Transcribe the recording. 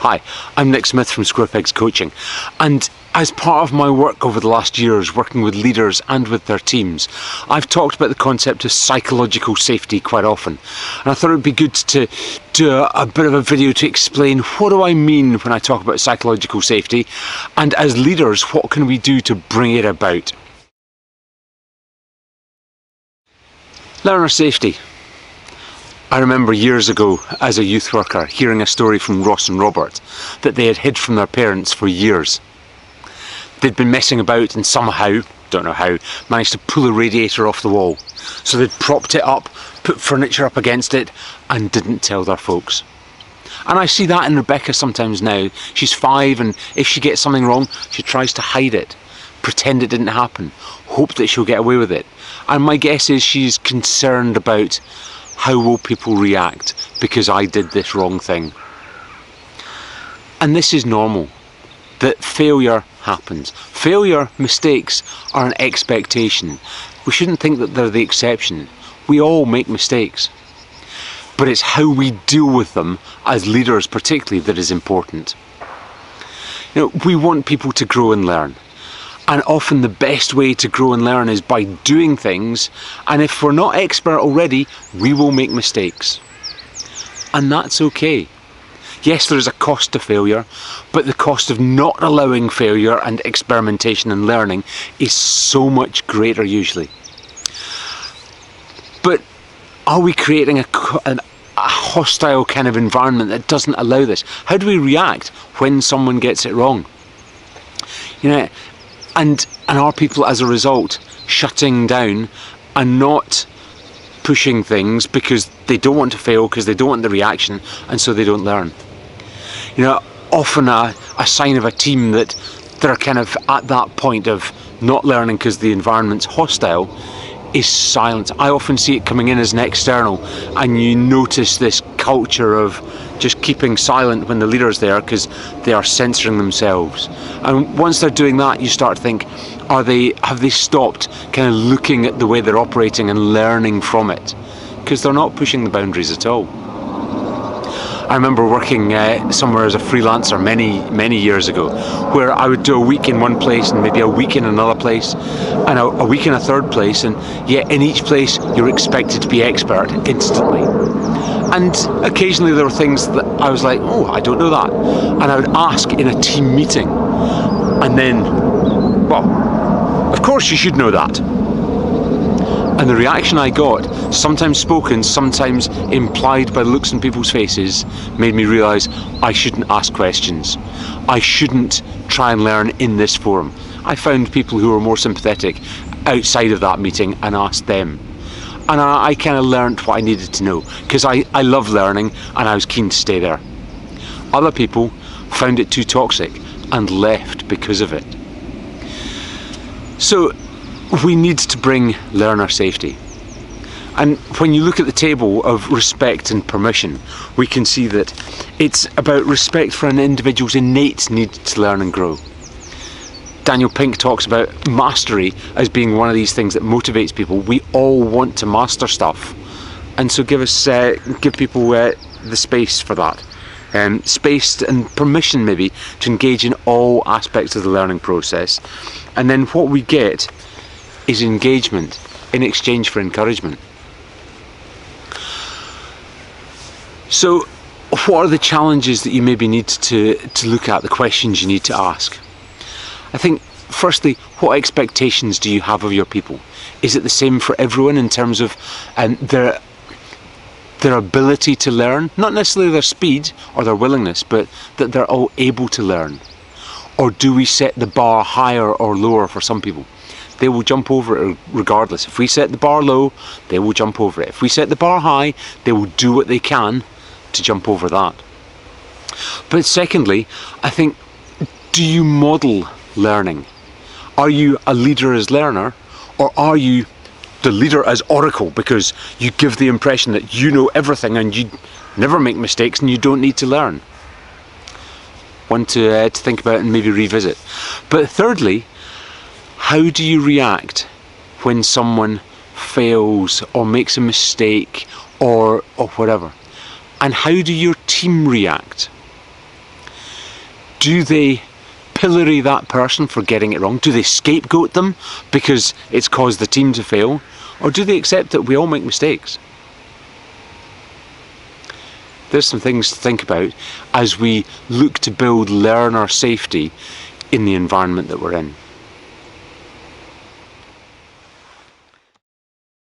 Hi, I'm Nick Smith from Square Pegs Coaching, and as part of my work over the last years working with leaders and with their teams, I've talked about the concept of psychological safety quite often, and I thought it would be good to do a bit of a video to explain what do I mean when I talk about psychological safety, and as leaders, what can we do to bring it about. Learner safety. I remember years ago as a youth worker hearing a story from Ross and Robert that they had hid from their parents for years. They'd been messing about and somehow, don't know how, managed to pull a radiator off the wall. So they'd propped it up, put furniture up against it and didn't tell their folks. And I see that in Rebecca sometimes now. She's 5 and if she gets something wrong, she tries to hide it, pretend it didn't happen, hope that she'll get away with it. And my guess is she's concerned about how will people react because I did this wrong thing. And this is normal, that failure happens. Failure, mistakes are an expectation. We shouldn't think that they're the exception. We all make mistakes. But it's how we deal with them as leaders particularly that is important. You know, we want people to grow and learn. And often the best way to grow and learn is by doing things, and if we're not expert already, we will make mistakes. And that's okay. Yes, there is a cost to failure, but the cost of not allowing failure and experimentation and learning is so much greater usually. But are we creating a hostile kind of environment that doesn't allow this? How do we react when someone gets it wrong? You know, and are people as a result shutting down and not pushing things because they don't want to fail, because they don't want the reaction, and so they don't learn? You know, often a sign of a team that they're kind of at that point of not learning because the environment's hostile is silence. I often see it coming in as an external, and you notice this culture of just keeping silent when the leader's there because they are censoring themselves. And once they're doing that, you start to think, have they stopped kind of looking at the way they're operating and learning from it? Because they're not pushing the boundaries at all. I remember working somewhere as a freelancer many years ago, where I would do a week in one place and maybe a week in another place and a week in a third place, and yet in each place you're expected to be expert instantly. And occasionally there were things that I was like, oh, I don't know that, and I would ask in a team meeting, and then, well, of course you should know that. And the reaction I got, sometimes spoken, sometimes implied by the looks on people's faces, made me realise I shouldn't ask questions. I shouldn't try and learn in this forum. I found people who were more sympathetic outside of that meeting and asked them. And I kind of learnt what I needed to know, because I love learning and I was keen to stay there. Other people found it too toxic and left because of it. So we need to bring learner safety. And when you look at the table of respect and permission, we can see that it's about respect for an individual's innate need to learn and grow. Daniel Pink talks about mastery as being one of these things that motivates people. We all want to master stuff, and so give people the space for that, space and permission maybe to engage in all aspects of the learning process. And then what we get is engagement in exchange for encouragement. So what are the challenges that you maybe need to look at, the questions you need to ask? I think firstly, what expectations do you have of your people? Is it the same for everyone in terms of their ability to learn? Not necessarily their speed or their willingness, but that they're all able to learn. Or do we set the bar higher or lower for some people? They will jump over it regardless. If we set the bar low, they will jump over it. If we set the bar high, they will do what they can to jump over that. But secondly, I think, do you model learning? Are you a leader as learner, or are you the leader as oracle because you give the impression that you know everything and you never make mistakes and you don't need to learn? One to think about and maybe revisit. But thirdly, how do you react when someone fails or makes a mistake or whatever? And how do your team react? Do they pillory that person for getting it wrong? Do they scapegoat them because it's caused the team to fail? Or do they accept that we all make mistakes? There's some things to think about as we look to build learner safety in the environment that we're in.